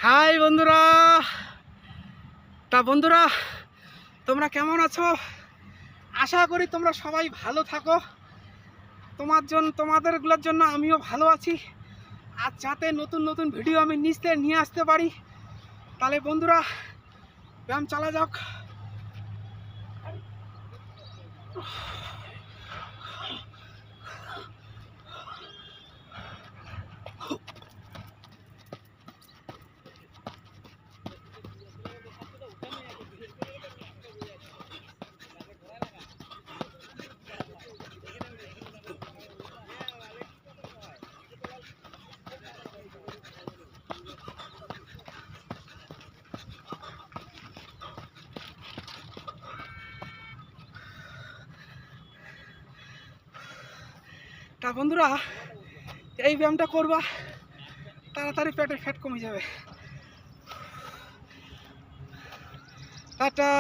High বন্ধুরা, বন্ধুরা তোমরা কেমন আছো? আশা করি তোমরা সবাই ভালো থাকো। তোমাদেরগুলোর জন্য আমিও ভালো আছি। আর যাতে নতুন নতুন ভিডিও আমি নিয়ে আসতে পারি, তাহলে বন্ধুরা ব্যায়াম চালা যাক। বন্ধুরা এই ব্যায়ামটা করবা, তাড়াতাড়ি পেটের ফ্যাট কমে যাবে। টাটা।